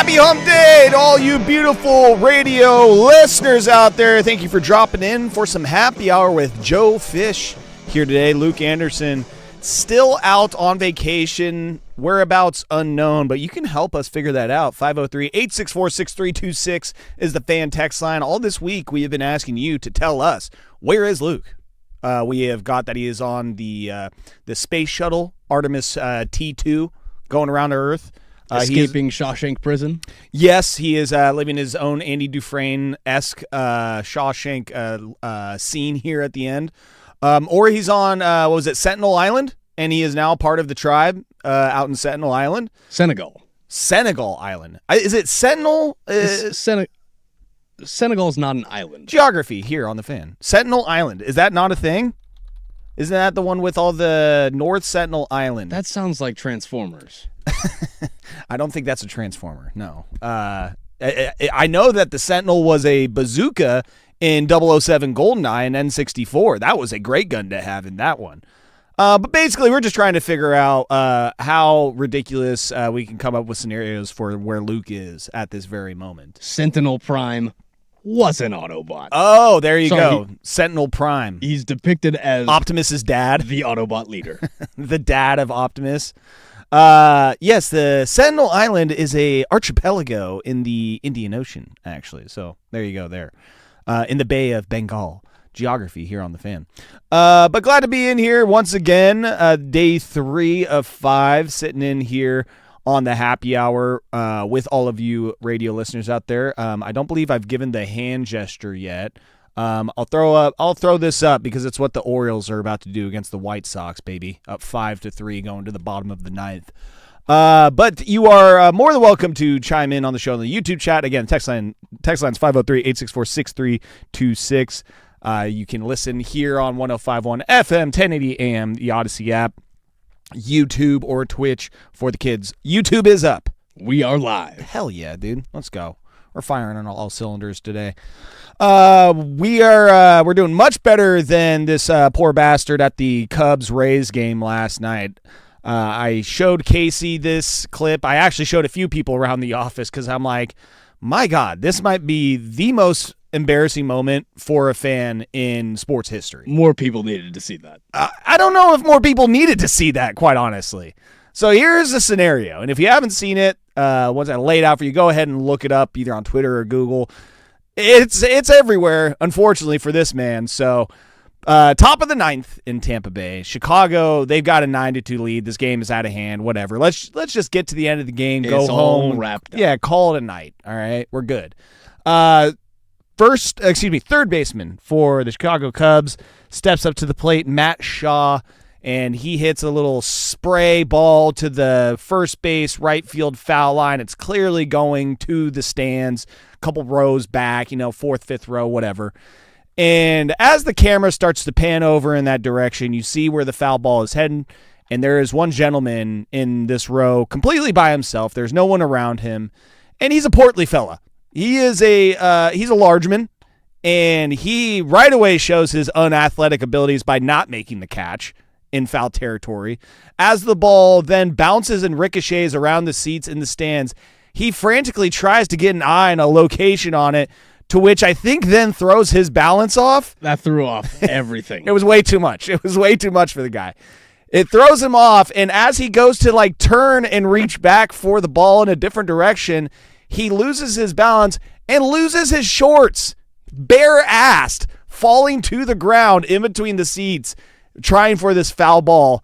Happy Hump Day to all you beautiful radio listeners out there. Thank you for dropping in for some happy hour with Joe Fish here today. Luke Anderson still out on vacation, whereabouts unknown, but you can help us figure that out. 503-864-6326 is the fan text line. All this week we have been asking you to tell us, where is Luke? We have got that he is on the space shuttle, Artemis T2, going around to Earth. Escaping Shawshank prison? Yes, he is living his own Andy Dufresne-esque Shawshank scene here at the end. Or he's on, Sentinel Island, and he is now part of the tribe out in Sentinel Island. Senegal Island. Is it Sentinel? Senegal's not an island. Geography here on the fan. Sentinel Island. Is that not a thing? Isn't that the one with all the North Sentinel Island? That sounds like Transformers. I don't think that's a Transformer, no. I know that the Sentinel was a bazooka in 007 GoldenEye and N64. That was a great gun to have in that one. But basically, we're just trying to figure out how ridiculous we can come up with scenarios for where Luke is at this very moment. Sentinel Prime was an Autobot. Oh, there you go. Sentinel Prime. He's depicted as Optimus's dad. The Autobot leader. The dad of Optimus. Yes, the Sentinel Island is a archipelago in the Indian Ocean, actually. So there you go there. In the Bay of Bengal. Geography here on the fan. But glad to be in here once again. Day 3 of 5, sitting in here on the happy hour with all of you radio listeners out there. I don't believe I've given the hand gesture yet. I'll throw this up because it's what the Orioles are about to do against the White Sox, baby. Up 5-3 going to the bottom of the 9th. But you are more than welcome to chime in on the show in the YouTube chat. Again, text line's 503-864-6326. You can listen here on 105.1 FM, 1080 AM, the Odyssey app, YouTube or Twitch for the kids. YouTube is up. We are live. Hell yeah, dude. Let's go. We're firing on all cylinders today. We're doing much better than this poor bastard at the Cubs-Rays game last night. I showed Casey this clip. I actually showed a few people around the office because I'm like, my God, this might be the most embarrassing moment for a fan in sports history. More people needed to see that. I don't know if more people needed to see that, quite honestly. So here's the scenario. And if you haven't seen it, once I lay it out for you, go ahead and look it up either on Twitter or Google. It's everywhere, unfortunately, for this man. So top of the 9th in Tampa Bay. Chicago, they've got a 9-2 lead. This game is out of hand, whatever. Let's just get to the end of the game, go home. All wrapped up. Yeah, call it a night. All right, we're good. Third baseman for the Chicago Cubs steps up to the plate, Matt Shaw, and he hits a little spray ball to the first base right field foul line. It's clearly going to the stands, a couple rows back, 4th, 5th row, whatever. And as the camera starts to pan over in that direction, you see where the foul ball is heading, and there is one gentleman in this row completely by himself. There's no one around him, and he's a portly fella. He's a large man, and he right away shows his unathletic abilities by not making the catch in foul territory. As the ball then bounces and ricochets around the seats in the stands, he frantically tries to get an eye and a location on it, to which I think then throws his balance off. That threw off everything. It was way too much. It was way too much for the guy. It throws him off, and as he goes to turn and reach back for the ball in a different direction, he loses his balance and loses his shorts, bare-assed, falling to the ground in between the seats, trying for this foul ball.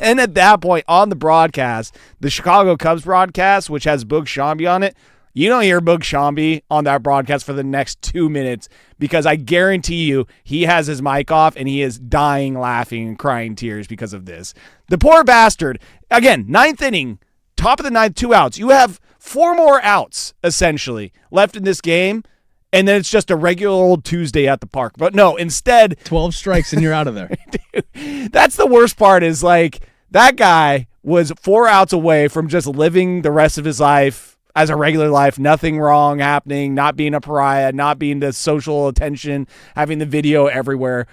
And at that point, on the broadcast, the Chicago Cubs broadcast, which has Boog Sciambi on it, you don't hear Boog Sciambi on that broadcast for the next 2 minutes because I guarantee you he has his mic off and he is dying laughing and crying tears because of this. The poor bastard. Again, 9th inning, top of the 9th, 2 outs. You have 4 more outs, essentially, left in this game, and then it's just a regular old Tuesday at the park. But no, instead... 12 strikes and you're out of there. Dude, that's the worst part is, that guy was 4 outs away from just living the rest of his life as a regular life, nothing wrong happening, not being a pariah, not being the social attention, having the video everywhere.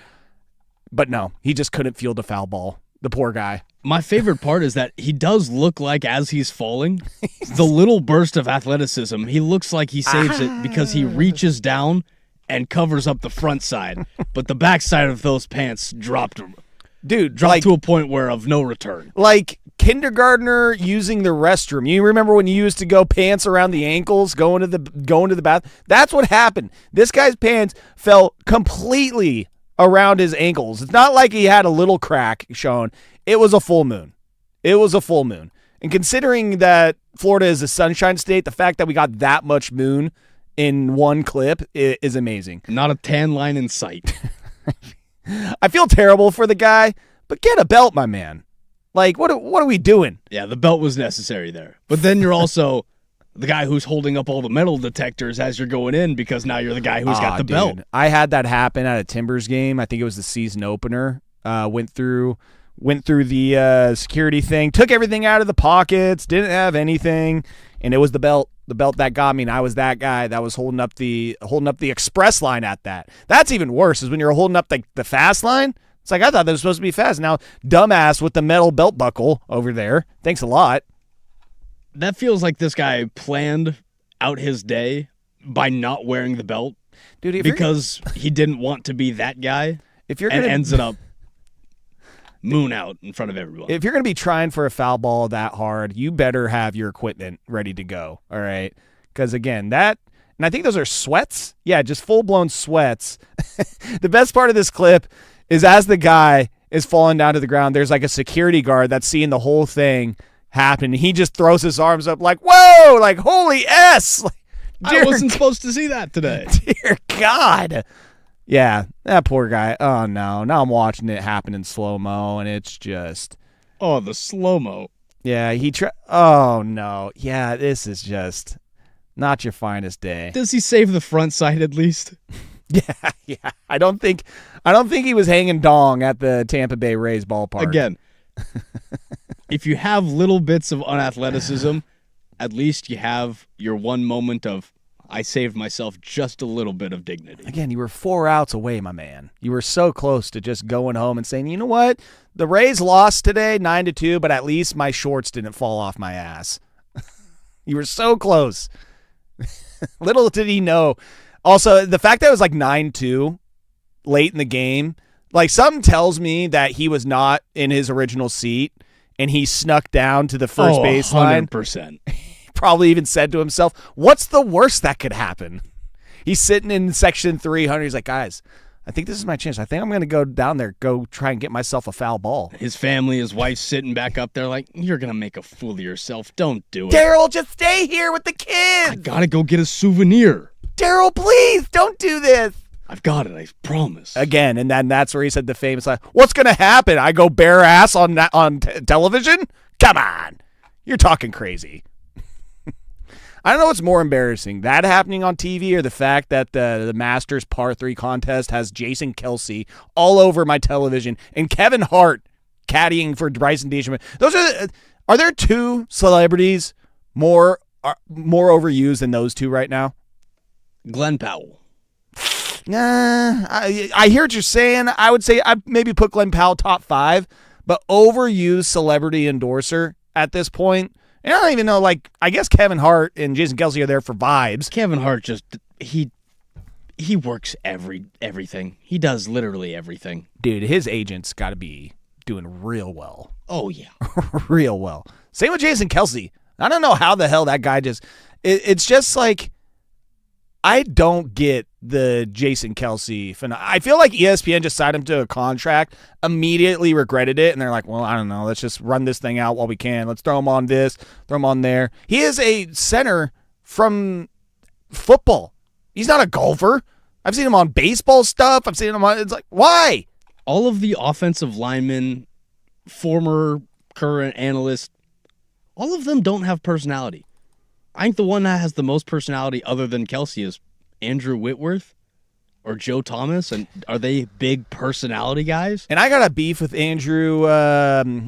But no, he just couldn't field a foul ball. The poor guy. My favorite part is that he does look like, as he's falling, the little burst of athleticism, he looks like he saves it because he reaches down and covers up the front side. But the back side of those pants dropped Like, to a point where of no return. like kindergartner using the restroom. You remember when you used to go pants around the ankles, going to the bath? That's what happened. This guy's pants fell completely around his ankles. It's not like he had a little crack shown. It was a full moon. It was a full moon. And considering that Florida is a sunshine state, the fact that we got that much moon in one clip is amazing. Not a tan line in sight. I feel terrible for the guy, but get a belt, my man. Like, what are we doing? Yeah, the belt was necessary there. But then you're also the guy who's holding up all the metal detectors as you're going in because now you're the guy who's got the belt. I had that happen at a Timbers game. I think it was the season opener. Went through the security thing, took everything out of the pockets, didn't have anything, and it was the belt that got me, and I was that guy that was holding up the express line at that. That's even worse, is when you're holding up the fast line. It's like, I thought that was supposed to be fast. Now, dumbass with the metal belt buckle over there. Thanks a lot. That feels like this guy planned out his day by not wearing the belt, Dude, because he didn't want to be that guy, if you're and gonna ends it up moon out in front of everyone. If you're going to be trying for a foul ball that hard, you better have your equipment ready to go, all right? Because, again, and I think those are sweats. Yeah, just full-blown sweats. The best part of this clip is as the guy is falling down to the ground, there's like a security guard that's seeing the whole thing happen. He just throws his arms up like, whoa, like, holy S. Like, I wasn't supposed to see that today. Dear God. Yeah, that poor guy. Oh, no. Now I'm watching it happen in slow-mo, and it's just... Oh, the slow-mo. Yeah, oh, no. Yeah, this is just not your finest day. Does he save the front side at least? Yeah. I don't think he was hanging dong at the Tampa Bay Rays ballpark. Again, if you have little bits of unathleticism, at least you have your one moment of, I saved myself just a little bit of dignity. Again, you were 4 outs away, my man. You were so close to just going home and saying, you know what? The Rays lost today 9-2, but at least my shorts didn't fall off my ass. You were so close. Little did he know. Also, the fact that it was like 9-2 late in the game, like something tells me that he was not in his original seat and he snuck down to the first baseline. 100%. Probably even said to himself, what's the worst that could happen? He's sitting in section 300. He's like, guys, I think this is my chance. I think I'm going to go down there, go try and get myself a foul ball. His family, his wife sitting back up there like, you're going to make a fool of yourself. Don't do it. Daryl, just stay here with the kids. I got to go get a souvenir. Daryl, please don't do this. I've got it. I promise. Again, and then that's where he said the famous line, what's going to happen? I go bare ass on television? Come on. You're talking crazy. I don't know what's more embarrassing, that happening on TV or the fact that the Masters Par 3 contest has Jason Kelce all over my television and Kevin Hart caddying for Bryson DeChambeau. Are there two celebrities more overused than those two right now? Glenn Powell. Nah, I hear what you're saying. I would say I'd maybe put Glenn Powell top 5, but overused celebrity endorser at this point. And I don't even know, like, I guess Kevin Hart and Jason Kelce are there for vibes. Kevin Hart just, he works everything. He does literally everything. Dude, his agent's got to be doing real well. Oh, yeah. Real well. Same with Jason Kelce. I don't know how the hell that guy just, it's just like, I don't get the Jason Kelce phenomenon. I feel like ESPN just signed him to a contract, immediately regretted it, and they're like, well, I don't know, let's just run this thing out while we can. Let's throw him on this, throw him on there. He is a center from football. He's not a golfer. I've seen him on baseball stuff. I've seen him on, it's like, why? All of the offensive linemen, former, current analysts, all of them don't have personality. I think the one that has the most personality other than Kelce is Andrew Whitworth or Joe Thomas. And are they big personality guys? And I got a beef with Andrew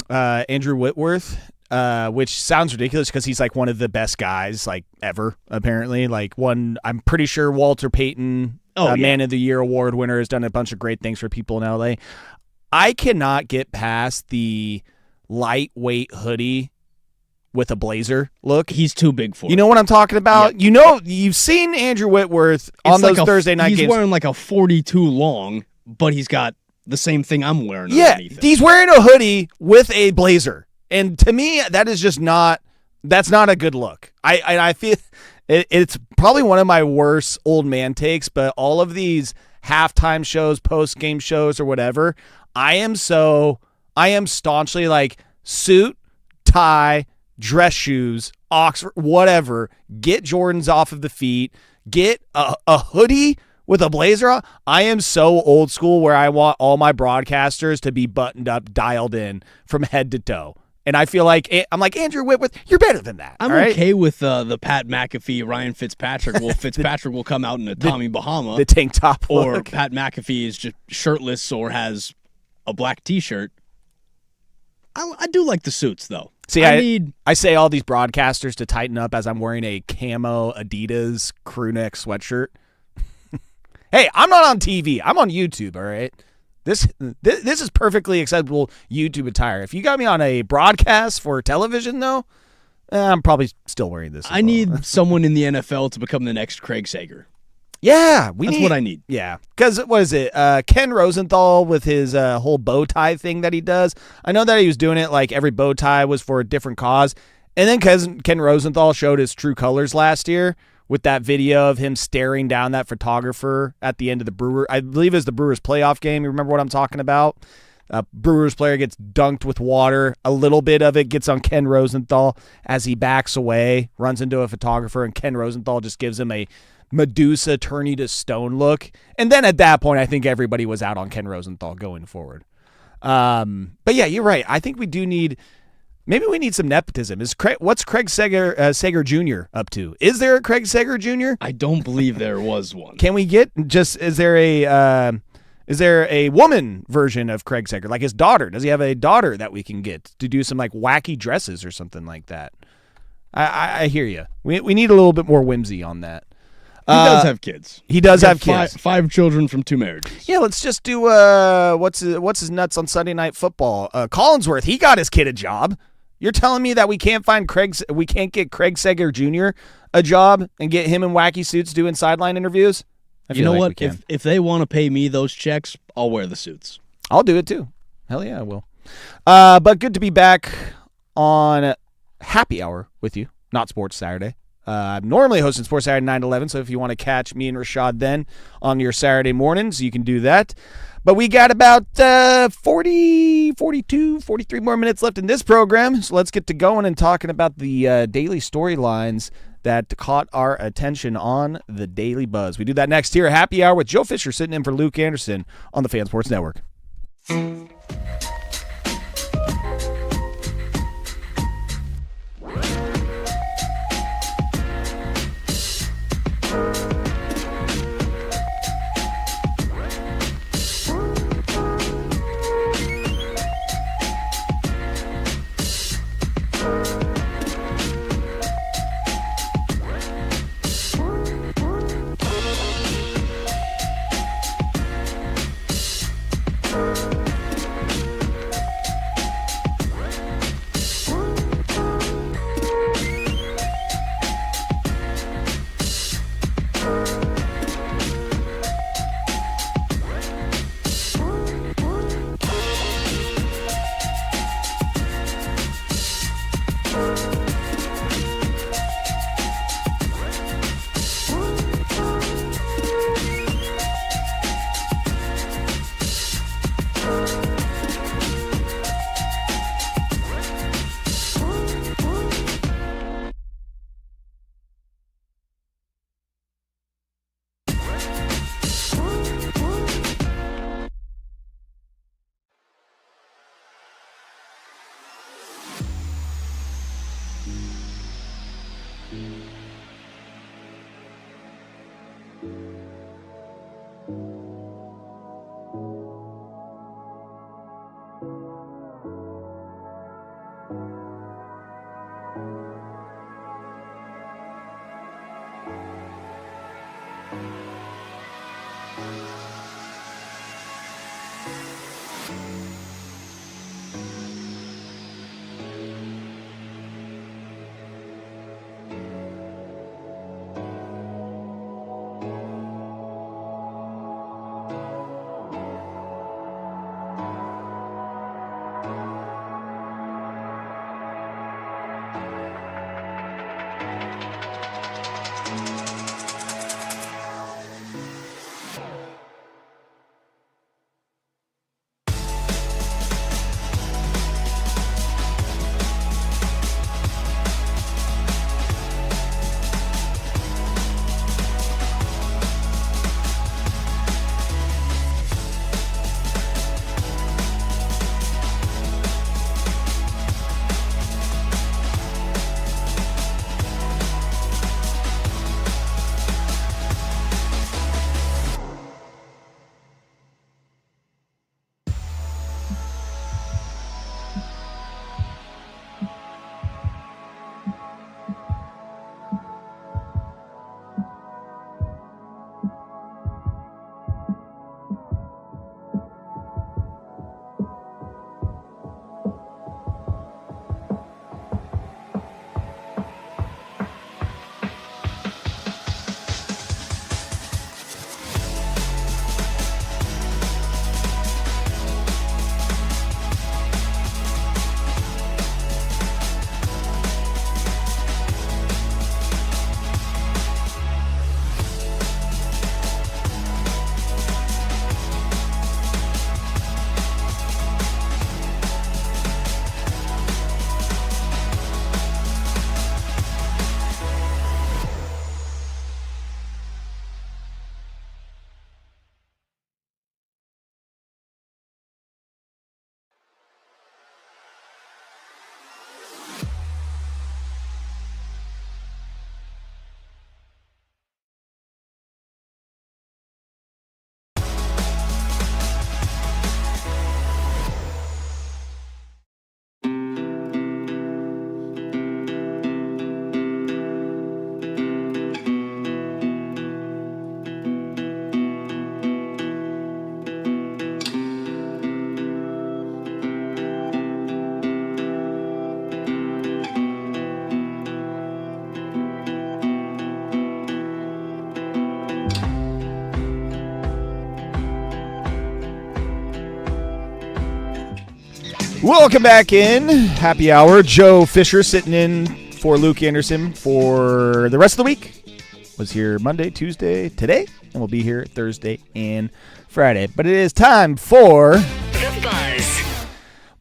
Whitworth, which sounds ridiculous because he's like one of the best guys like ever, apparently. Like one, I'm pretty sure Walter Payton, Man of the Year award winner, has done a bunch of great things for people in LA. I cannot get past the lightweight hoodie with a blazer look. He's too big for it. You know what I'm talking about? Yep. You know, you've seen Andrew Whitworth on It's those like Thursday night he's games. He's wearing like a 42 long, but he's got the same thing I'm wearing underneath it. He's wearing a hoodie with a blazer. And to me, that is just that's not a good look. I feel it's probably one of my worst old man takes, but all of these halftime shows, post-game shows or whatever, I am staunchly like suit, tie, dress shoes, Oxford, whatever. Get Jordans off of the feet. Get a hoodie with a blazer on. I am so old school where I want all my broadcasters to be buttoned up, dialed in from head to toe. And I feel like I'm like Andrew Whitworth. You're better than that. I'm okay with the Pat McAfee, Ryan Fitzpatrick. Well, Fitzpatrick will come out in a Tommy Bahama, the tank top or look. Pat McAfee is just shirtless or has a black T-shirt. I do like the suits though. See, I say all these broadcasters to tighten up as I'm wearing a camo Adidas crew neck sweatshirt. Hey, I'm not on TV. I'm on YouTube, all right? This is perfectly acceptable YouTube attire. If you got me on a broadcast for television, though, I'm probably still wearing this. I need someone in the NFL to become the next Craig Sager. Yeah, that's what I need. Yeah, because what is it? Ken Rosenthal with his whole bow tie thing that he does. I know that he was doing it like every bow tie was for a different cause. And then Ken Rosenthal showed his true colors last year with that video of him staring down that photographer at the end of the Brewer. I believe it was the Brewers playoff game. You remember what I'm talking about? Brewers player gets dunked with water. A little bit of it gets on Ken Rosenthal as he backs away, runs into a photographer, and Ken Rosenthal just gives him a Medusa turning to stone look. And then at that point, I think everybody was out on Ken Rosenthal going forward. But yeah, you're right. I think we do need, maybe we need some nepotism. What's Craig Sager Jr. up to? Is there a Craig Sager Jr.? I don't believe there was one. Can we get is there a woman version of Craig Sager? Like his daughter? Does he have a daughter that we can get to do some like wacky dresses or something like that? I hear you. We need a little bit more whimsy on that. He does have kids. He does have kids. Five children from 2 marriages. Yeah, let's just do what's his nuts on Sunday Night Football? Collinsworth, he got his kid a job. You're telling me that we can't get Craig Sager Jr. a job and get him in wacky suits doing sideline interviews? You know what? If they want to pay me those checks, I'll wear the suits. I'll do it too. Hell yeah, I will. But good to be back on Happy Hour with you, not Sports Saturday. I'm normally hosting Sports Saturday 9 to 11, so if you want to catch me and Rashad then on your Saturday mornings, you can do that. But we got about 40, 42, 43 more minutes left in this program, so let's get to going and talking about the daily storylines that caught our attention on the Daily Buzz. We do that next here at Happy Hour with Joe Fisher sitting in for Luke Anderson on the Fan Sports Network. Welcome back in. Happy hour. Joe Fisher sitting in for Luke Anderson for the rest of the week. Was here Monday, Tuesday, today, and we'll be here Thursday and Friday. But it is time for The Buzz.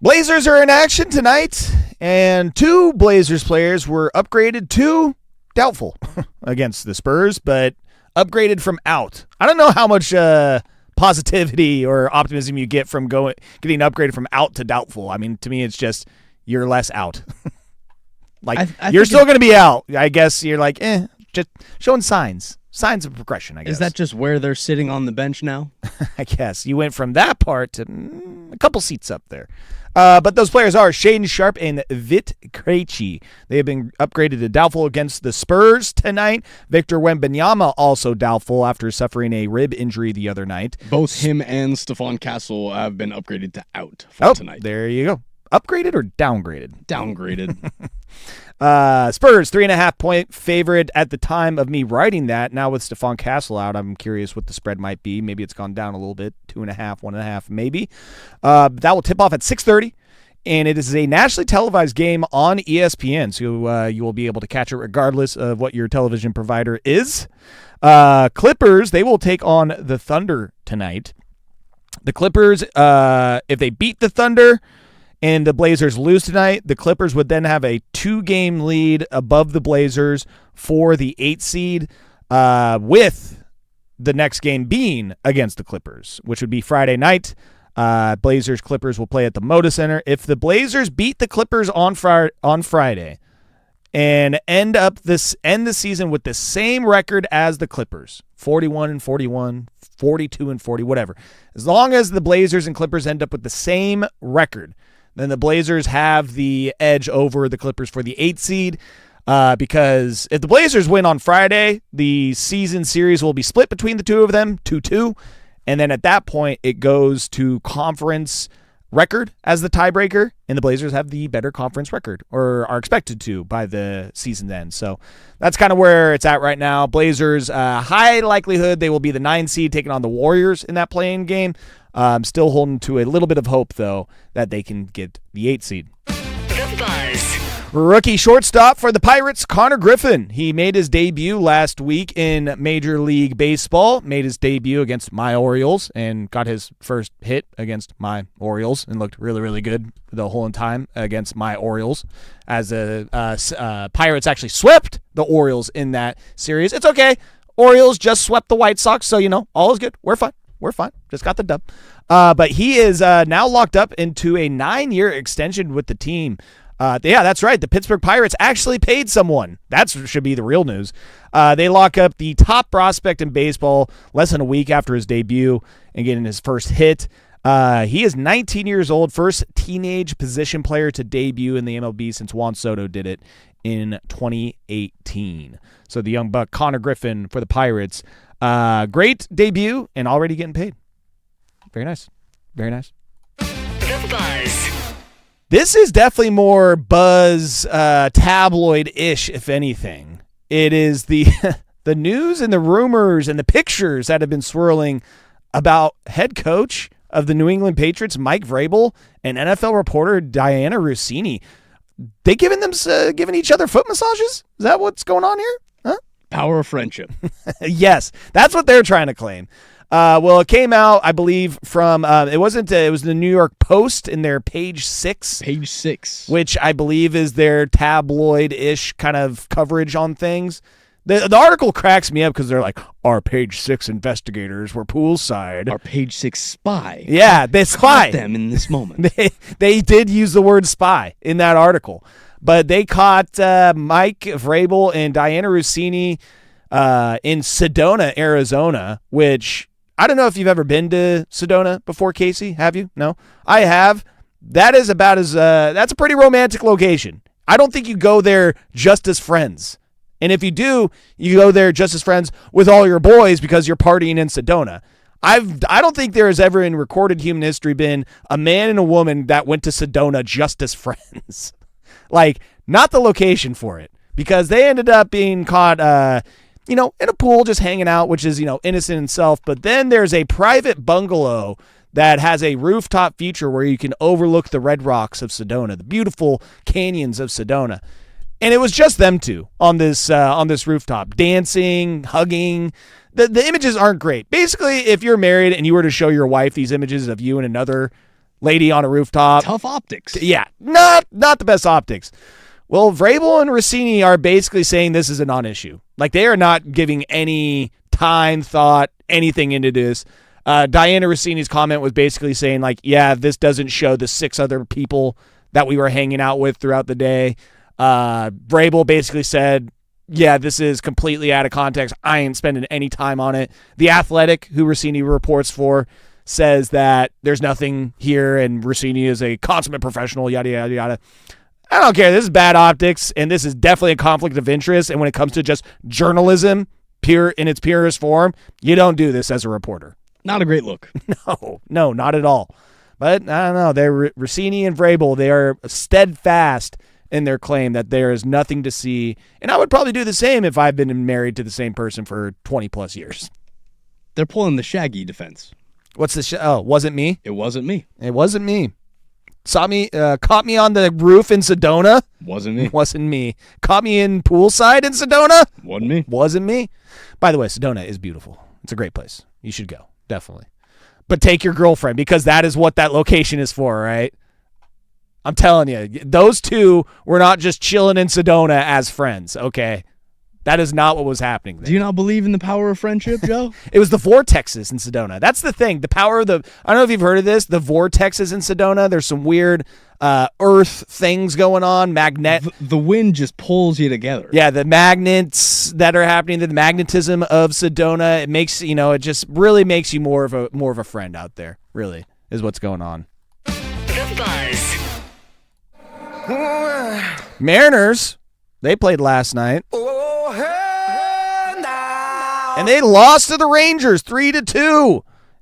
Blazers are in action tonight, and 2 Blazers players were upgraded to doubtful against the Spurs, but upgraded from out. I don't know how much positivity or optimism you get from getting upgraded from out to doubtful. I mean, to me, it's just you're less out. You're still going to be out. I guess you're like, just showing signs of progression, I guess. Is that just where they're sitting on the bench now? I guess you went from that part to a couple seats up there. But those players are Shaedon Sharpe and Vit Krejci. They have been upgraded to doubtful against the Spurs tonight. Victor Wembanyama also doubtful after suffering a rib injury the other night. Both him and Stephon Castle have been upgraded to out for tonight. There you go. Upgraded or downgraded? Downgraded. Spurs, 3.5-point favorite at the time of me writing that. Now with Stephon Castle out, I'm curious what the spread might be. Maybe it's gone down a little bit, 2.5, 1.5, maybe. That will tip off at 6:30, and it is a nationally televised game on ESPN, so you will be able to catch it regardless of what your television provider is. Clippers, they will take on the Thunder tonight. The Clippers, if they beat the Thunder and the Blazers lose tonight, the Clippers would then have a 2-game lead above the Blazers for the 8th seed, with the next game being against the Clippers, which would be Friday night. Blazers-Clippers will play at the Moda Center. If the Blazers beat the Clippers on Friday and end the season with the same record as the Clippers, 41-41, 42-40, whatever, as long as the Blazers and Clippers end up with the same record, then the Blazers have the edge over the Clippers for the 8th seed, because if the Blazers win on Friday, the season series will be split between the two of them, 2-2, and then at that point, it goes to conference record as the tiebreaker, and the Blazers have the better conference record, or are expected to by the season's end. So that's kind of where it's at right now. Blazers, high likelihood they will be the 9 seed taking on the Warriors in that play-in game. Still holding to a little bit of hope, though, that they can get the 8 seed. The Buzz. Rookie shortstop for the Pirates, Connor Griffin. He made his debut last week in Major League Baseball, made his debut against my Orioles, and got his first hit against my Orioles, and looked really, really good the whole time against my Orioles, as the Pirates actually swept the Orioles in that series. It's okay. Orioles just swept the White Sox, so, all is good. We're fine. Just got the dub. But he is now locked up into a 9-year extension with the team. Yeah, that's right. The Pittsburgh Pirates actually paid someone. That should be the real news. They lock up the top prospect in baseball less than a week after his debut and getting his first hit. He is 19 years old, first teenage position player to debut in the MLB since Juan Soto did it in 2018. So the young buck, Connor Griffin for the Pirates. Great debut and already getting paid. Very nice. Very nice. The Buzz. This is definitely more Buzz tabloid-ish, if anything. It is the the news and the rumors and the pictures that have been swirling about head coach of the New England Patriots, Mike Vrabel, and NFL reporter Diana Rossini. They giving each other foot massages? Is that what's going on here? Huh? Power of friendship. Yes, that's what they're trying to claim. Well, it came out, I believe, from it was the New York Post in their page 6. Page 6. Which I believe is their tabloid-ish kind of coverage on things. The article cracks me up because they're like, our page 6 investigators were poolside. Our page 6 spy. Yeah, they spy. Caught them in this moment. They did use the word spy in that article. But they caught Mike Vrabel and Diana Rossini in Sedona, Arizona, which I don't know if you've ever been to Sedona before, Casey. Have you? No? I have. That is about as that's a pretty romantic location. I don't think you go there just as friends. And if you do, you go there just as friends with all your boys because you're partying in Sedona. I don't think there has ever in recorded human history been a man and a woman that went to Sedona just as friends. Like, not the location for it, because they ended up being caught in a pool just hanging out, which is, innocent in itself. But then there's a private bungalow that has a rooftop feature where you can overlook the red rocks of Sedona, the beautiful canyons of Sedona. And it was just them two on this rooftop, dancing, hugging. The images aren't great. Basically, if you're married and you were to show your wife these images of you and another lady on a rooftop, Tough optics. yeah, not the best optics. Well, Vrabel and Rossini are basically saying this is a non-issue. Like, they are not giving any time, thought, anything into this. Diana Rossini's comment was basically saying, like, yeah, this doesn't show the 6 other people that we were hanging out with throughout the day. Vrabel basically said, yeah, this is completely out of context. I ain't spending any time on it. The Athletic, who Rossini reports for, says that there's nothing here and Rossini is a consummate professional, yada, yada, yada. I don't care. This is bad optics, and this is definitely a conflict of interest. And when it comes to just journalism, pure in its purest form, you don't do this as a reporter. Not a great look. No, not at all. But I don't know. They're Rossini and Vrabel. They are steadfast in their claim that there is nothing to see. And I would probably do the same if I've been married to the same person for 20 plus years. They're pulling the Shaggy defense. What's the oh, wasn't me? It wasn't me. It wasn't me. Saw me, caught me on the roof in Sedona. Wasn't me. Wasn't me. Caught me in poolside in Sedona. Wasn't me. Wasn't me. By the way, Sedona is beautiful. It's a great place. You should go. Definitely. But take your girlfriend, because that is what that location is for, right? I'm telling you, those two were not just chilling in Sedona as friends, okay? That is not what was happening there. Do you not believe in the power of friendship, Joe? It was the vortexes in Sedona. That's the thing. The power of the, I don't know if you've heard of this, the vortexes in Sedona. There's some weird earth things going on. The wind just pulls you together. Yeah, the magnets that are happening, the magnetism of Sedona, it makes, it just really makes you more of a friend out there, really, is what's going on. The Buzz. Mariners, they played last night. And they lost to the Rangers 3-2.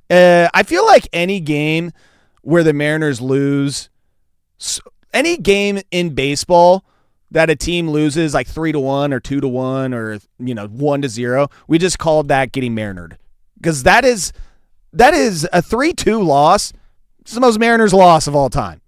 I feel like any game where the Mariners lose, any game in baseball that a team loses like 3-1 or 2-1 or 1-0, we just called that getting Marinered, because that is a 3-2 loss. It's the most Mariners loss of all time.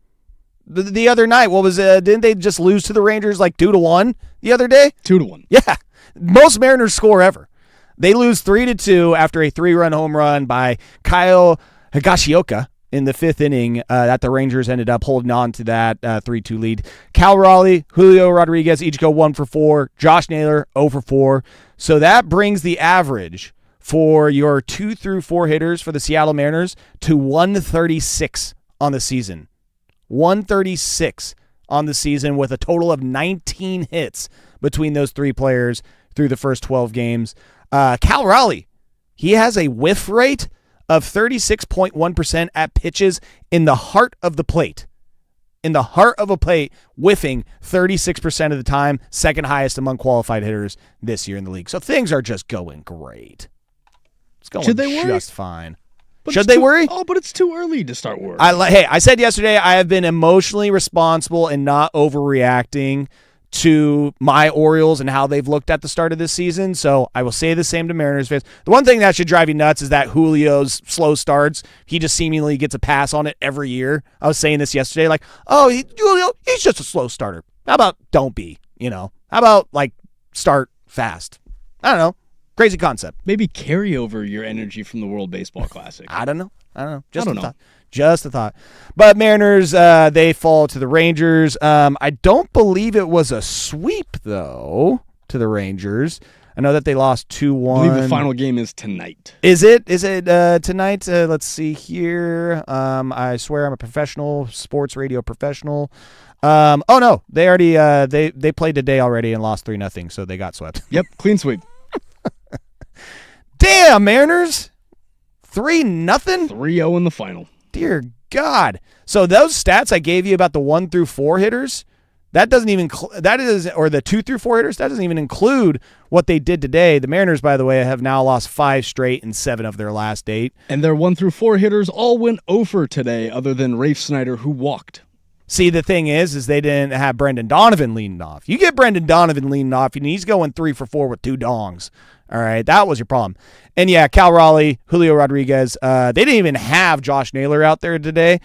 The other night, what was didn't they just lose to the Rangers like 2-1 the other day? 2-1. Yeah, most Mariners score ever. They lose 3-2 after a 3-run home run by Kyle Higashioka in the 5th inning that the Rangers ended up holding on to that 3-2 lead. Cal Raleigh, Julio Rodriguez each go 1 for 4. Josh Naylor 0 for 4. So that brings the average for your 2 through 4 hitters for the Seattle Mariners to 136 on the season. 136 on the season, with a total of 19 hits between those 3 players through the first 12 games. Cal Raleigh, he has a whiff rate of 36.1% at pitches in the heart of the plate. In the heart of a plate, whiffing 36% of the time, second highest among qualified hitters this year in the league. So things are just going great. It's going Should they worry? just fine. But Should they worry? Oh, but it's too early to start worrying. I said yesterday I have been emotionally responsible and not overreacting to my Orioles and how they've looked at the start of this season. So I will say the same to Mariners fans. The one thing that should drive you nuts is that Julio's slow starts. He just seemingly gets a pass on it every year. I was saying this yesterday, like, Julio, he's just a slow starter. How about don't be, How about, start fast? I don't know. Crazy concept. Maybe carry over your energy from the World Baseball Classic. I don't know. Just I don't a know. thought. Just a thought. But Mariners, they fall to the Rangers. I don't believe it was a sweep, though, to the Rangers. I know that they lost 2-1. I believe the final game is tonight. Is it tonight? Let's see here. I swear I'm a professional, sports radio professional. Oh, no. They already they played today already and lost 3-0, so they got swept. Yep, clean sweep. Damn, Mariners. 3-0? 3-0 in the final. Dear God. So those stats I gave you about the 1 through 4 hitters, that doesn't even or the 2 through 4 hitters, that doesn't even include what they did today. The Mariners, by the way, have now lost 5 straight and 7 of their last 8. And their 1 through 4 hitters all went over today, other than Rafe Snyder, who walked. See, the thing is they didn't have Brendan Donovan leading off. You get Brendan Donovan leading off, and he's going 3 for 4 with 2 dongs. All right, that was your problem. And yeah, Cal Raleigh, Julio Rodriguez, they didn't even have Josh Naylor out there today,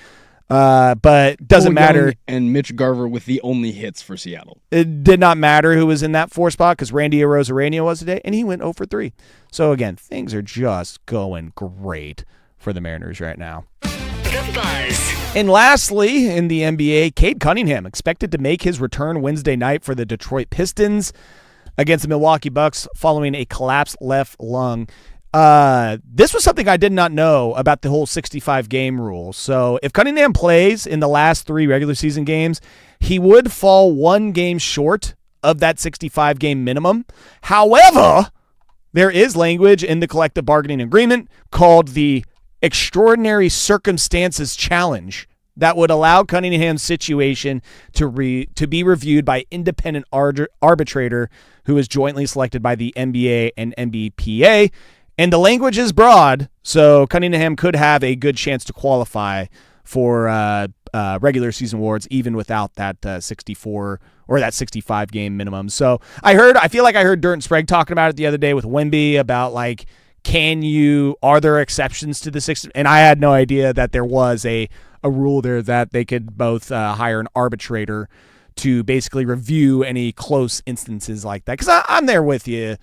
but doesn't Cole matter. Young and Mitch Garver with the only hits for Seattle. It did not matter who was in that 4 spot because Randy Arozarena was today, and he went 0 for 3. So again, things are just going great for the Mariners right now. The Buzz. And lastly, in the NBA, Cade Cunningham expected to make his return Wednesday night for the Detroit Pistons against the Milwaukee Bucks following a collapsed left lung. This was something I did not know about the whole 65-game rule. So if Cunningham plays in the last 3 regular season games, he would fall 1 game short of that 65-game minimum. However, there is language in the collective bargaining agreement called the Extraordinary Circumstances Challenge that would allow Cunningham's situation to be reviewed by independent arbitrator who is jointly selected by the NBA and NBPA. And the language is broad, so Cunningham could have a good chance to qualify for regular season awards even without that 64 or that 65-game minimum. So I feel like I heard Dirt and Sprague talking about it the other day with Wemby about like, are there exceptions to the 60? And I had no idea that there was a rule there that they could both hire an arbitrator to basically review any close instances like that. Because I'm there with you.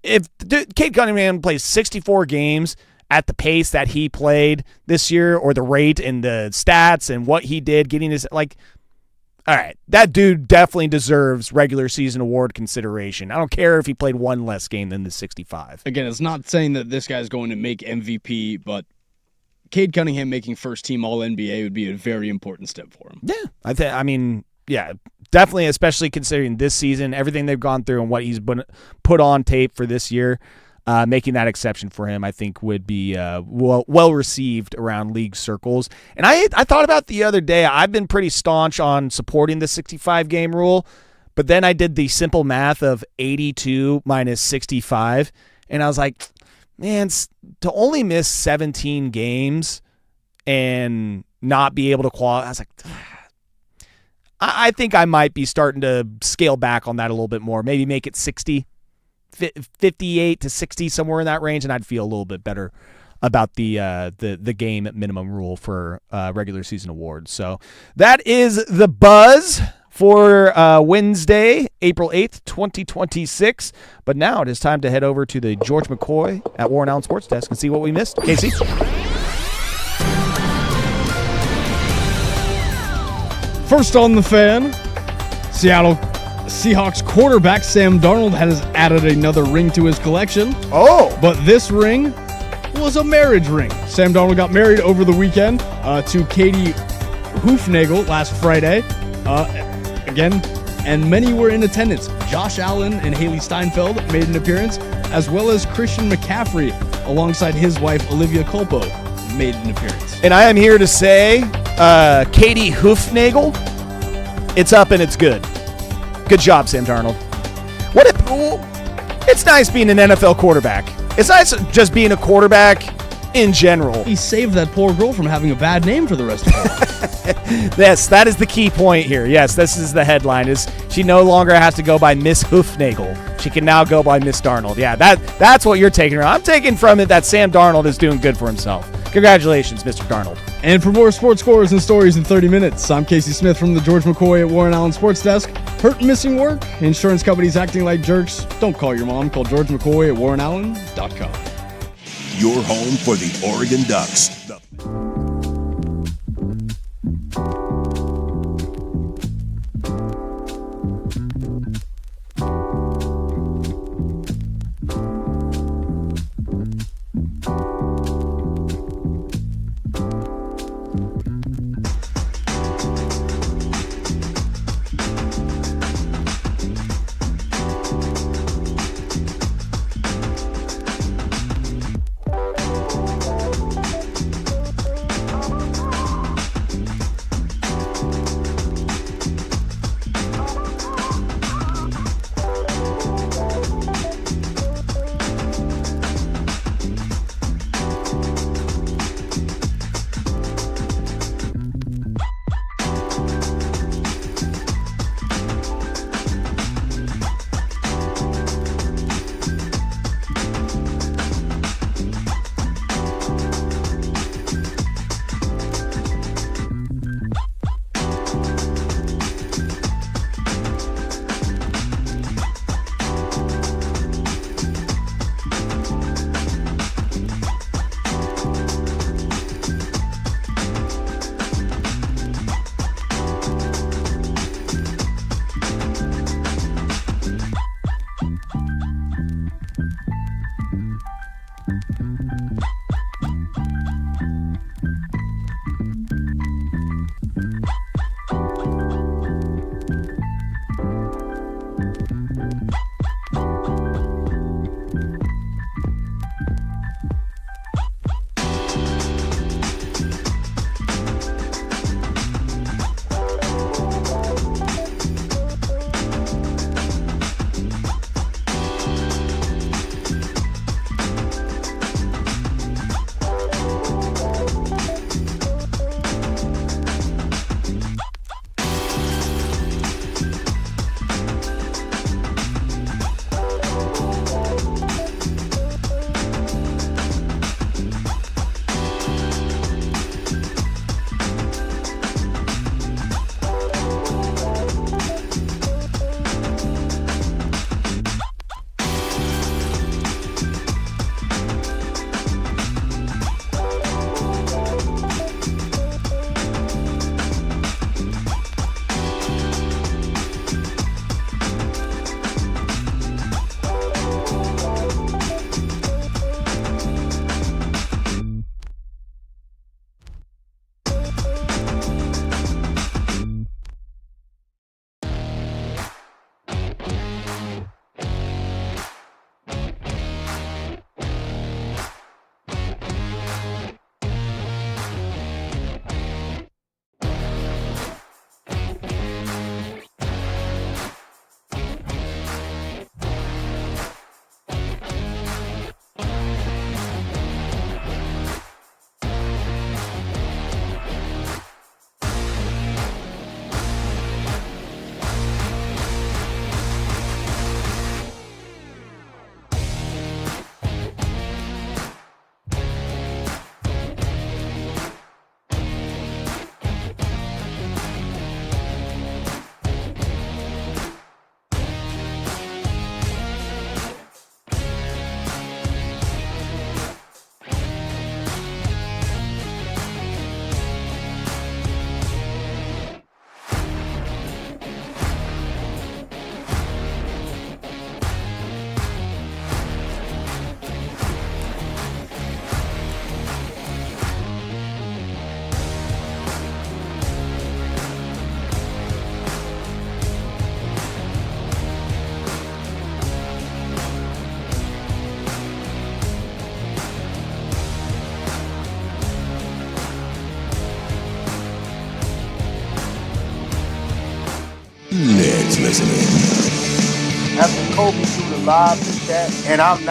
If Cade Cunningham plays 64 games at the pace that he played this year, or the rate and the stats and what he did getting his, like, all right, that dude definitely deserves regular season award consideration. I don't care if he played 1 less game than the 65. Again, it's not saying that this guy's going to make MVP, but Cade Cunningham making first team All-NBA would be a very important step for him. Yeah, definitely, especially considering this season, everything they've gone through and what he's been put on tape for this year. Making that exception for him, I think, would be well received around league circles. And I thought about the other day, I've been pretty staunch on supporting the 65-game rule, but then I did the simple math of 82 minus 65, and I was like, man, to only miss 17 games and not be able to qualify, I was like, I think I might be starting to scale back on that a little bit more, maybe make it 60. 58 to 60, somewhere in that range, and I'd feel a little bit better about the game minimum rule for regular season awards. So that is the buzz for Wednesday, April 8th, 2026. But now it is time to head over to the George McCoy at Warren Allen Sports Desk and see what we missed. Casey? First on the fan, Seattle Seahawks quarterback Sam Darnold has added another ring to his collection. Oh! But this ring was a marriage ring. Sam Darnold got married over the weekend to Katie Hoofnagel last Friday. Again, and many were in attendance. Josh Allen and Haley Steinfeld made an appearance, as well as Christian McCaffrey alongside his wife Olivia Culpo made an appearance. And I am here to say, Katie Hoofnagel, it's up and it's good. Good job, Sam Darnold. It's nice being an NFL quarterback. It's nice just being a quarterback in general. He saved that poor girl from having a bad name for the rest of her life. Yes, that is the key point here. Yes, this is the headline, is she no longer has to go by Miss Hoofnagel. She can now go by Miss Darnold. Yeah, that's what you're taking from. I'm taking from it that Sam Darnold is doing good for himself. Congratulations, Mr. Darnold. And for more sports scores and stories in 30 minutes, I'm Casey Smith from the George McCoy at Warren Allen Sports Desk. Hurt and missing work? Insurance companies acting like jerks? Don't call your mom. Call George McCoy at warrenallen.com. Your home for the Oregon Ducks. Let's listen in. After Kobe threw the lob to Shaq, and I'm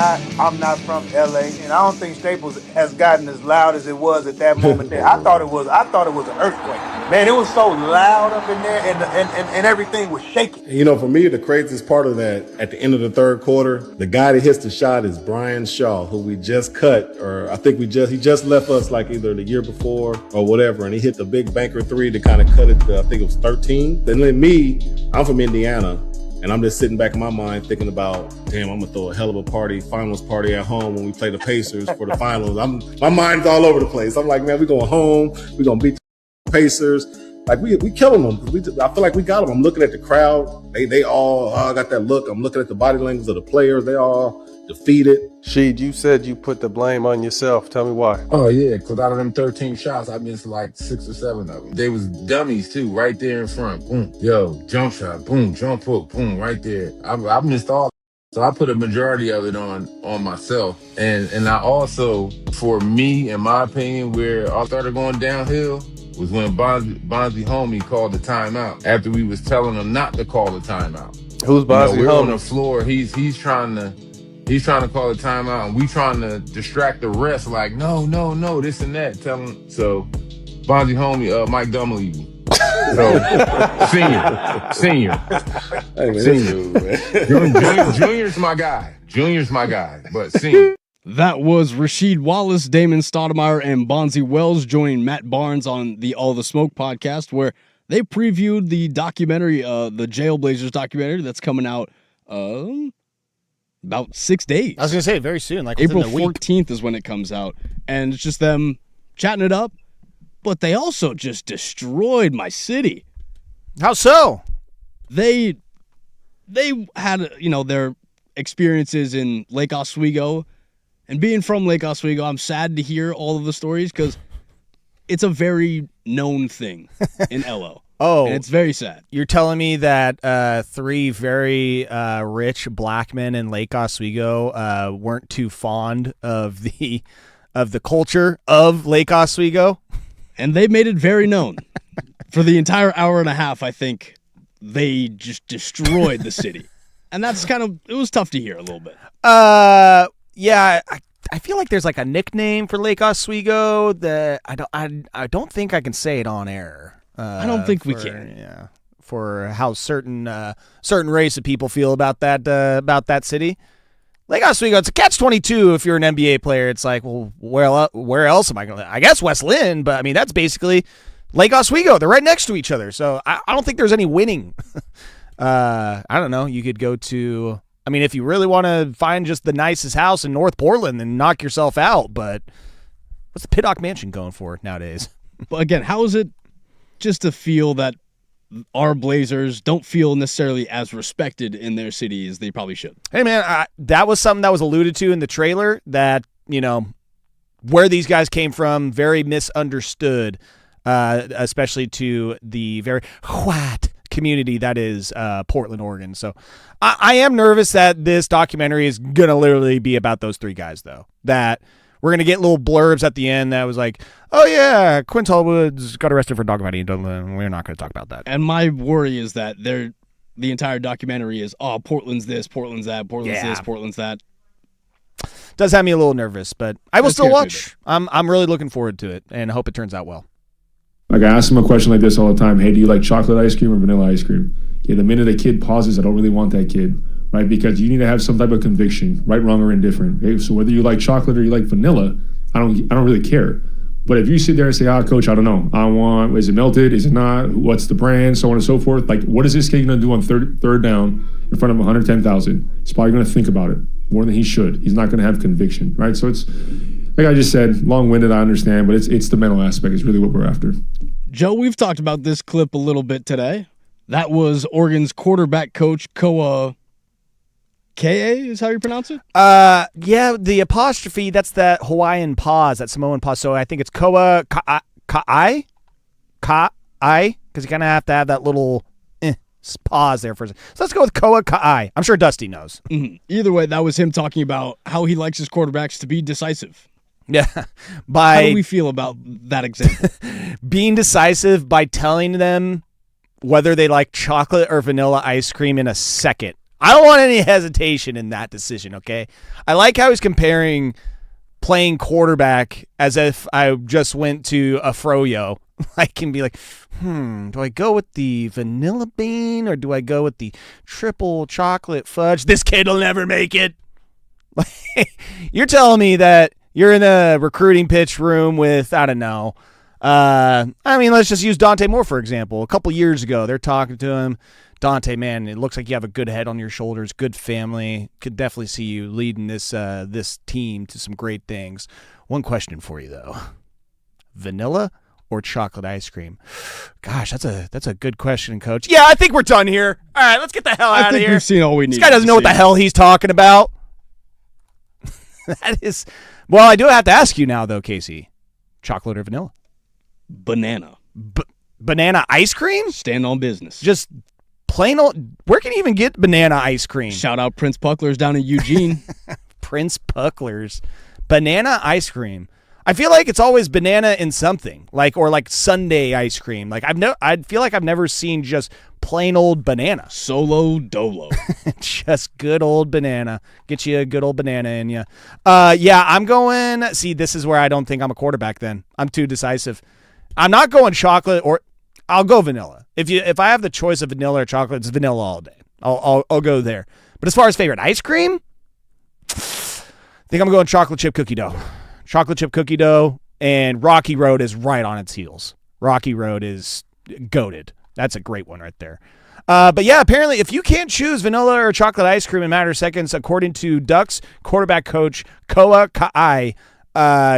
not from LA, and I don't think Staples has gotten as loud as it was at that moment there. I thought it was an earthquake. Man, it was so loud up in there, and everything was shaking. You know, for me, the craziest part of that, at the end of the third quarter, the guy that hits the shot is Brian Shaw, who we just cut, or I think he just left us like either the year before or whatever, and he hit the big banker three to kind of cut it to, I think it was 13. Then me, I'm from Indiana, and I'm just sitting back in my mind thinking about, damn, I'm gonna throw a hell of a party, finals party at home when we play the Pacers for the finals. My mind's all over the place. I'm like, man, we going home, we gonna beat the Pacers. Like we killing them. I feel like we got them. I'm looking at the crowd. They all got that look. I'm looking at the body language of the players. They all defeated. Sheed, you said you put the blame on yourself. Tell me why. Oh, yeah, because out of them 13 shots, I missed like 6 or 7 of them. They was dummies, too, right there in front. Boom. Yo, jump shot. Boom. Jump hook. Boom. Right there. I missed all. So I put a majority of it on myself. And I also, for me, in my opinion, where I started going downhill was when Bonzi Homie called the timeout after we was telling him not to call the timeout. Who's Bonzi We're Homie? on the floor. He's trying to call a timeout, and we trying to distract the rest, like, no, this and that. Tell him. So, Bonzi Homie, Mike Dunleavy. So, senior. Hey, man, Junior's my guy, but senior. That was Rasheed Wallace, Damon Stoudemire, and Bonzi Wells joining Matt Barnes on the All the Smoke podcast, where they previewed the documentary, the Jailblazers documentary that's coming out about 6 days. I was going to say very soon, like April within a week. 14th is when it comes out. And it's just them chatting it up, but they also just destroyed my city. How so? They had, their experiences in Lake Oswego. And being from Lake Oswego, I'm sad to hear all of the stories because it's a very known thing in LO. Oh, And it's very sad. you're telling me that 3 very rich black men in Lake Oswego weren't too fond of the culture of Lake Oswego? And they made it very known. For the entire hour and a half, I think they just destroyed the city. And that's it was tough to hear a little bit. Yeah, I feel like there's like a nickname for Lake Oswego that I don't think I can say it on air. I don't think we can. Yeah, for how certain race of people feel about that city. Lake Oswego, it's a catch-22 if you're an NBA player. It's like, well, where else am I going to live? I guess West Lynn, but I mean, that's basically Lake Oswego. They're right next to each other. So I don't think there's any winning. I don't know. You could go to, I mean, if you really want to find just the nicest house in North Portland, then knock yourself out. But what's the Piddock Mansion going for nowadays? But again, how is it just to feel that our Blazers don't feel necessarily as respected in their city as they probably should? Hey, man, that was something that was alluded to in the trailer that, where these guys came from, very misunderstood, especially to the very white community that is Portland, Oregon. So I am nervous that this documentary is going to literally be about those 3 guys, though, that we're going to get little blurbs at the end that was like, oh, yeah, Quintal Woods got arrested for dogfighting. We're not going to talk about that. And my worry is that the entire documentary is, oh, Portland's this, Portland's that, Portland's this, Portland's that. Does have me a little nervous, but I will That still scares me a watch. I'm really looking forward to it and hope it turns out well. Like, I ask them a question like this all the time. Hey, do you like chocolate ice cream or vanilla ice cream? Okay, the minute a kid pauses, I don't really want that kid, right? Because you need to have some type of conviction, right, wrong, or indifferent. Okay? So whether you like chocolate or you like vanilla, I don't really care. But if you sit there and say, coach, I don't know. Is it melted? Is it not? What's the brand? So on and so forth. Like, what is this kid going to do on third down in front of 110,000? He's probably going to think about it more than he should. He's not going to have conviction, right? So it's, like I just said, long-winded, I understand, but it's the mental aspect is really what we're after. Joe, we've talked about this clip a little bit today. That was Oregon's quarterback coach, Koa K.A. is how you pronounce it? Yeah, the apostrophe, that's that Hawaiian pause, that Samoan pause. So I think it's Koa Ka'ai? Ka'ai? Because you kind of have to have that little pause there for a second. So let's go with Koa Ka'ai. I'm sure Dusty knows. Mm-hmm. Either way, that was him talking about how he likes his quarterbacks to be decisive. Yeah. How do we feel about that example? Being decisive by telling them whether they like chocolate or vanilla ice cream in a second. I don't want any hesitation in that decision, okay? I like how he's comparing playing quarterback as if I just went to a froyo. I can be like, do I go with the vanilla bean or do I go with the triple chocolate fudge? This kid will never make it. You're telling me that you're in a recruiting pitch room with, I don't know. I mean, let's just use Dante Moore, for example. A couple years ago, they're talking to him. Dante, man, it looks like you have a good head on your shoulders, good family. Could definitely see you leading this team to some great things. One question for you, though. Vanilla or chocolate ice cream? Gosh, that's a good question, Coach. Yeah, I think we're done here. All right, let's get the hell out of here. I think we've seen all we need. This guy doesn't know what the hell he's talking about. That is... Well, I do have to ask you now, though, Casey. Chocolate or vanilla? Banana. Banana ice cream? Stand on business. Just plain old... Where can you even get banana ice cream? Shout out Prince Pucklers down in Eugene. Prince Pucklers. Banana ice cream. I feel like it's always banana in something. Like sundae ice cream. Like I feel like I've never seen just plain old banana. Solo dolo. Just good old banana. Get you a good old banana in you. Yeah, I'm going... See, this is where I don't think I'm a quarterback then. I'm too decisive. I'm not going chocolate or... I'll go vanilla. If I have the choice of vanilla or chocolate, it's vanilla all day. I'll go there. But as far as favorite ice cream, I think I'm going chocolate chip cookie dough. Chocolate chip cookie dough, and Rocky Road is right on its heels. Rocky Road is goated. That's a great one right there. But yeah, apparently if you can't choose vanilla or chocolate ice cream in a matter of seconds, according to Ducks quarterback coach Koa Ka'ai,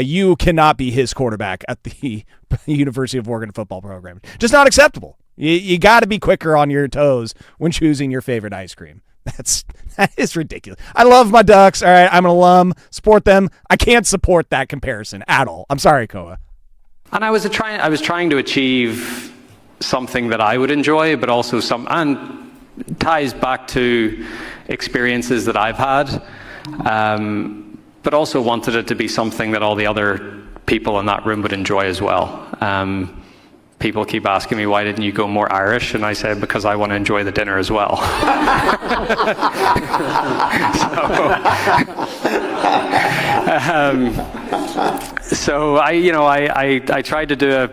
you cannot be his quarterback at the University of Oregon football program. Just not acceptable. You got to be quicker on your toes when choosing your favorite ice cream. That is ridiculous. I love my Ducks. All right, I'm an alum. Support them. I can't support that comparison at all. I'm sorry, Koa. And I was trying to achieve something that I would enjoy, but also and ties back to experiences that I've had, but also wanted it to be something that all the other people in that room would enjoy as well. People keep asking me, why didn't you go more Irish? And I say, because I want to enjoy the dinner as well. So I tried to do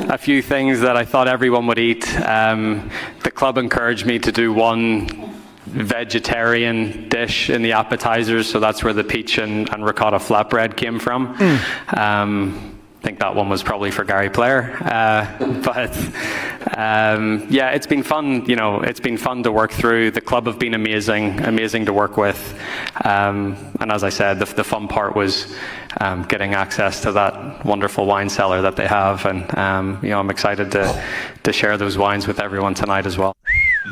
a few things that I thought everyone would eat. The club encouraged me to do one vegetarian dish in the appetizers, so that's where the peach and ricotta flatbread came from. I think that one was probably for Gary Player, but yeah, it's been fun. It's been fun to work through. The club have been amazing to work with, and as I said, the fun part was getting access to that wonderful wine cellar that they have, and I'm excited to share those wines with everyone tonight as well.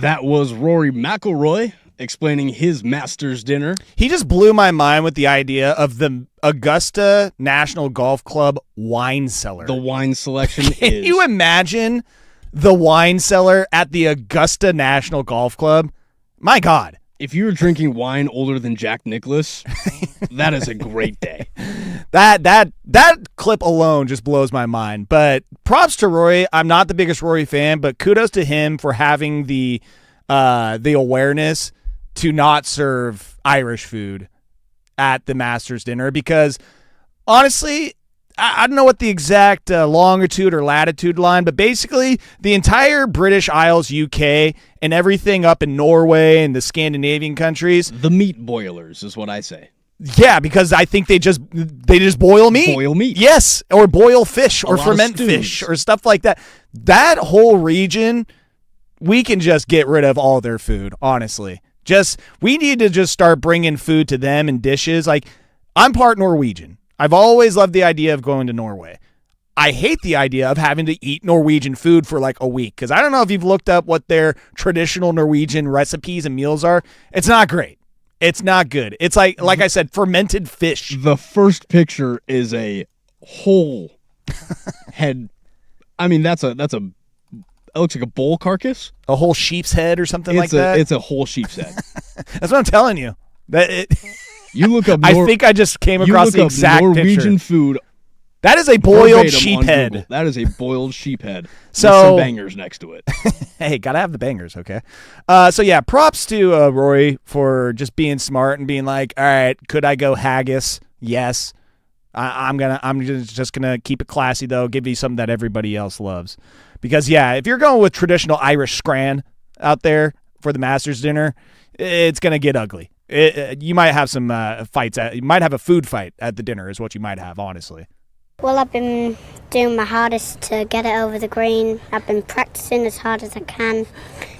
That was Rory McIlroy explaining his Masters dinner. He just blew my mind with the idea of the Augusta National Golf Club wine cellar. The wine selection Can you imagine the wine cellar at the Augusta National Golf Club? My God. If you're drinking wine older than Jack Nicklaus, that is a great day. That clip alone just blows my mind. But props to Rory. I'm not the biggest Rory fan, but kudos to him for having the awareness to not serve Irish food at the Masters dinner, because honestly, I don't know what the exact longitude or latitude line, but basically the entire British Isles, UK, and everything up in Norway and the Scandinavian countries. The meat boilers is what I say. Yeah, because I think they just boil meat. Boil meat. Yes, or boil fish or ferment fish or stuff like that. That whole region, we can just get rid of all their food, honestly. We need to just start bringing food to them and dishes. Like, I'm part Norwegian. I've always loved the idea of going to Norway. I hate the idea of having to eat Norwegian food for like a week, because I don't know if you've looked up what their traditional Norwegian recipes and meals are. It's not great. It's not good. It's like I said, fermented fish. The first picture is a whole head. I mean, it looks like a bull carcass. A whole sheep's head or something like that? It's a whole sheep's head. That's what I'm telling you. You look up. I think I just came across the exact Norwegian picture. food. That is a boiled sheep head. Google. That is a boiled sheep head. So with some bangers next to it. Hey, gotta have the bangers, okay? So yeah, props to Rory for just being smart and being like, all right, could I go haggis? Yes. I'm just gonna keep it classy though. Give you something that everybody else loves, because yeah, if you're going with traditional Irish scran out there for the Masters dinner, it's gonna get ugly. You might have some fights. You might have a food fight at the dinner, is what you might have, honestly. Well, I've been doing my hardest to get it over the green. I've been practicing as hard as I can,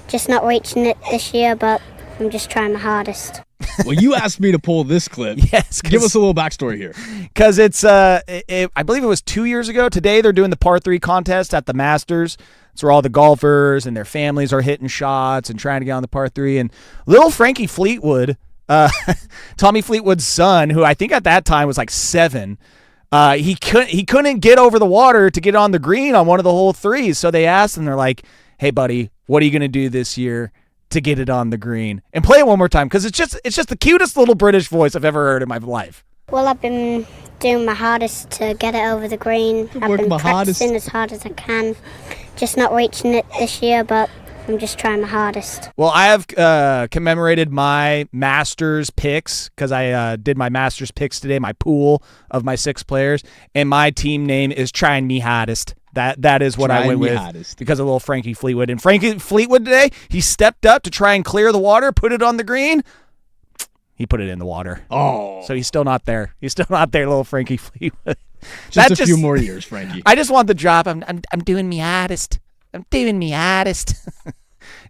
just not reaching it this year, but I'm just trying my hardest. Well, you asked me to pull this clip. Yes. Give us a little backstory here. Because it's, I believe it was 2 years ago. Today they're doing the par 3 contest at the Masters. It's where all the golfers and their families are hitting shots and trying to get on the par 3. And little Frankie Fleetwood, Tommy Fleetwood's son, who I think at that time was like 7, he couldn't get over the water to get on the green on one of the hole 3s. So they asked him, they're like, hey, buddy, what are you going to do this year to get it on the green? And play it one more time, because it's just the cutest little British voice I've ever heard in my life. Well, I've been doing my hardest to get it over the green. I've been practicing as hard as I can, just not reaching it this year, but I'm just trying my hardest. Well, I have commemorated my Masters picks, because I did my Masters picks today, my pool of my 6 players, and my team name is Trying Me Hardest. That is what I went with because of little Frankie Fleetwood. And Frankie Fleetwood today, he stepped up to try and clear the water, put it on the green. He put it in the water. Oh. So he's still not there. He's still not there, little Frankie Fleetwood. Just a few more years, Frankie. I just want the drop. I'm doing me hardest. I'm doing me hardest.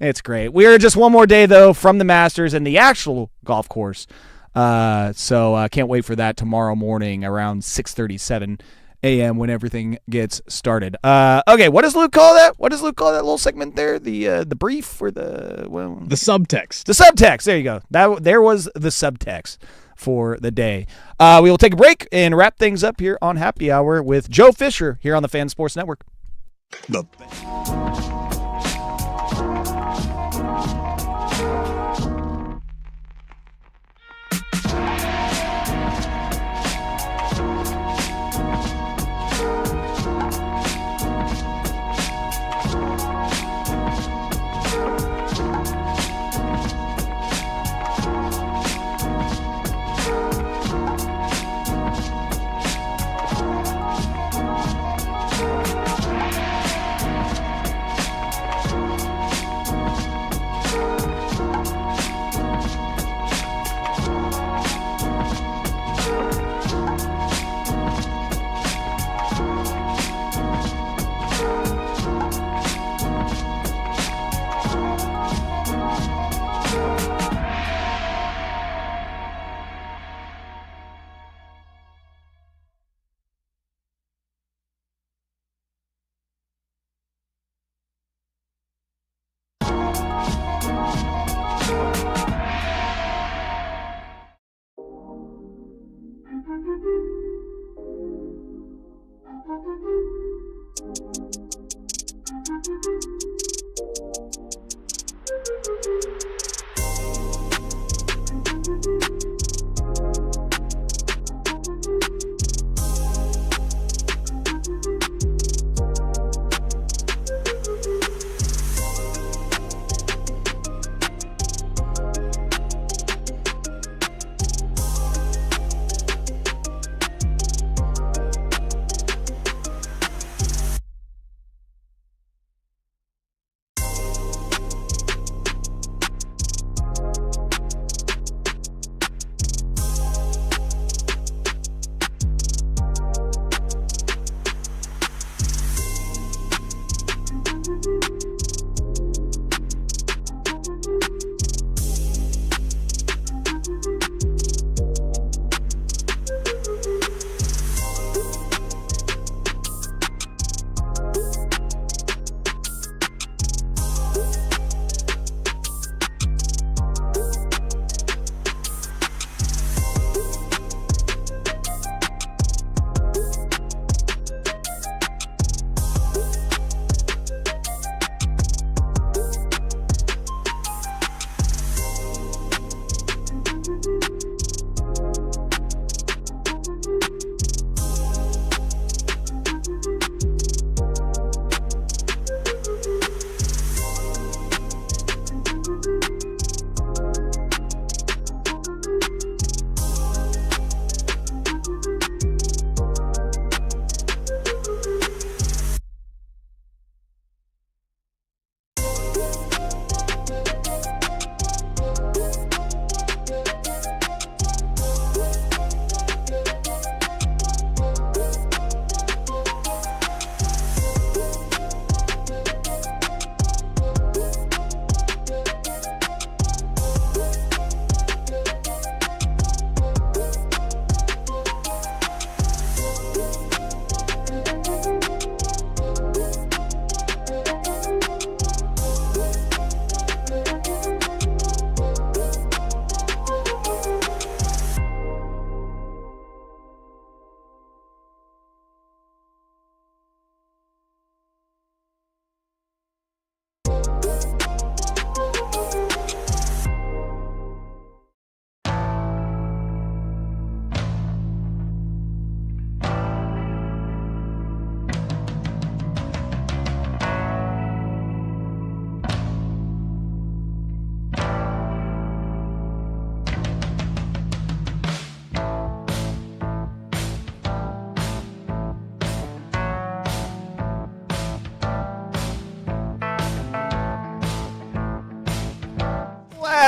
It's great. We are just one more day, though, from the Masters and the actual golf course. So I can't wait for that tomorrow morning around 6:37 a.m. when everything gets started. Okay, what does Luke call that? What does Luke call that little segment there? The brief or the subtext? The subtext. There you go. There was the subtext for the day. We will take a break and wrap things up here on Happy Hour with Joe Fisher here on the Fan Sports Network. The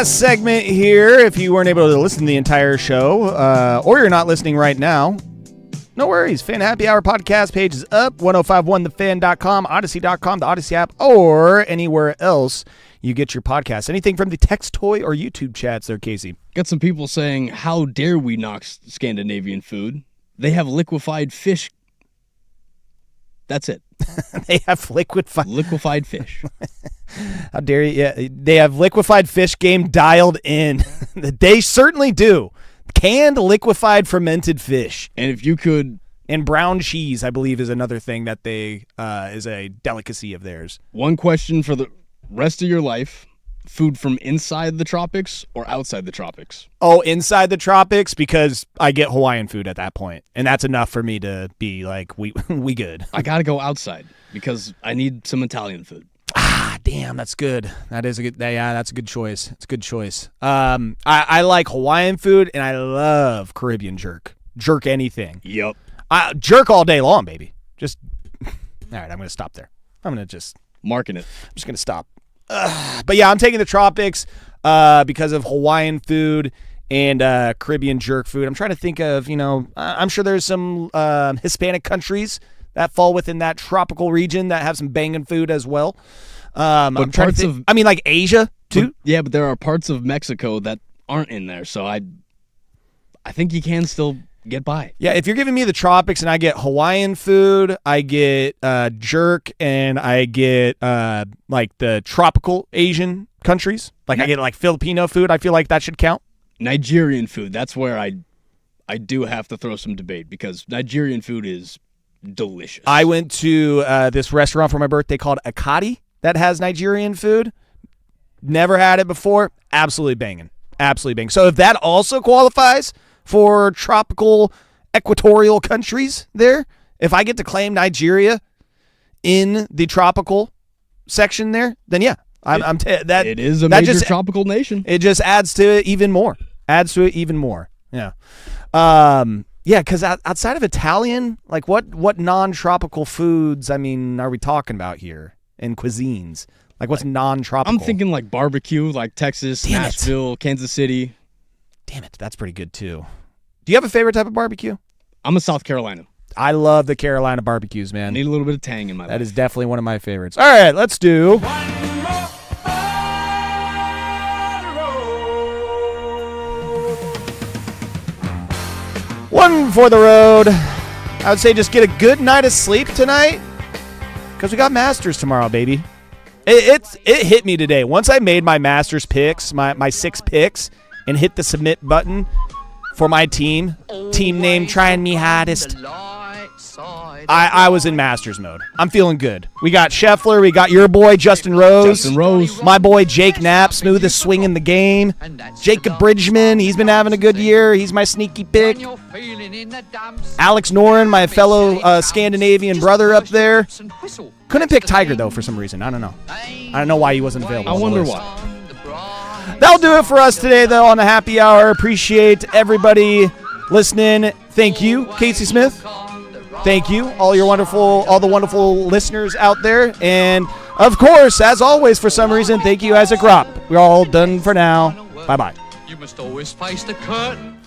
last segment here. If you weren't able to listen to the entire show, or you're not listening right now, no worries. Fan Happy Hour podcast page is up. 1051thefan.com, Odyssey.com, the Odyssey app, or anywhere else you get your podcasts. Anything from the text toy or YouTube chats there, Casey? Got some people saying, how dare we knock Scandinavian food? They have liquefied fish. That's it. They have liquefied fish. How dare you? Yeah, they have liquefied fish game dialed in. They certainly do. Canned, liquefied, fermented fish. And if you could... And brown cheese, I believe, is another thing that they is a delicacy of theirs. One question for the rest of your life. Food from inside the tropics or outside the tropics? Oh, inside the tropics, because I get Hawaiian food at that point, and that's enough for me to be like, we good. I gotta go outside because I need some Italian food. Ah, damn, that's good. That is a good. Yeah, that's a good choice. It's a good choice. I like Hawaiian food, and I love Caribbean jerk. Jerk anything. Yep. Jerk all day long, baby. Just all right. I'm gonna stop there. I'm gonna just marking it. I'm just gonna stop. But yeah, I'm taking the tropics because of Hawaiian food and Caribbean jerk food. I'm trying to think of, I'm sure there's some Hispanic countries that fall within that tropical region that have some banging food as well. But like Asia too. But there are parts of Mexico that aren't in there, so I think you can still get by. Yeah, if you're giving me the tropics and I get Hawaiian food, I get jerk, and I get like the tropical Asian countries. Like I get like Filipino food. I feel like that should count. Nigerian food. That's where I do have to throw some debate because Nigerian food is delicious. I went to this restaurant for my birthday called Akadi that has Nigerian food. Never had it before. Absolutely banging. Absolutely banging. So if that also qualifies for tropical equatorial countries there, if I get to claim Nigeria in the tropical section there, then yeah, it is a major tropical nation. It just adds to it even more. Yeah. Yeah, because outside of Italian, like what non-tropical foods, are we talking about here in cuisines? Like what's non-tropical? I'm thinking like barbecue, like Texas, Nashville, Kansas City. Damn it, that's pretty good too. Do you have a favorite type of barbecue? I'm a South Carolina. I love the Carolina barbecues, man. I need a little bit of tang in my life. That is definitely one of my favorites. All right, let's do... One for the road. I would say just get a good night of sleep tonight because we got Masters tomorrow, baby. It hit me today. Once I made my Masters picks, my 6 picks, and hit the submit button for my team name, trying me hardest, I was in Masters mode. I'm feeling good. We got Scheffler. We got your boy, Justin Rose. My boy, Jake Knapp, smoothest swing in the game. Jacob Bridgman, he's been having a good year. He's my sneaky pick. Alex Noren, my fellow Scandinavian brother up there. Couldn't pick Tiger, though, for some reason. I don't know. I don't know why he wasn't available. I wonder why. That'll do it for us today, though, on the Happy Hour. Appreciate everybody listening. Thank you, Casey Smith. Thank you, all the wonderful listeners out there. And, of course, as always, for some reason, thank you, Isaac Ropp. We're all done for now. Bye-bye. You must always face the curtain.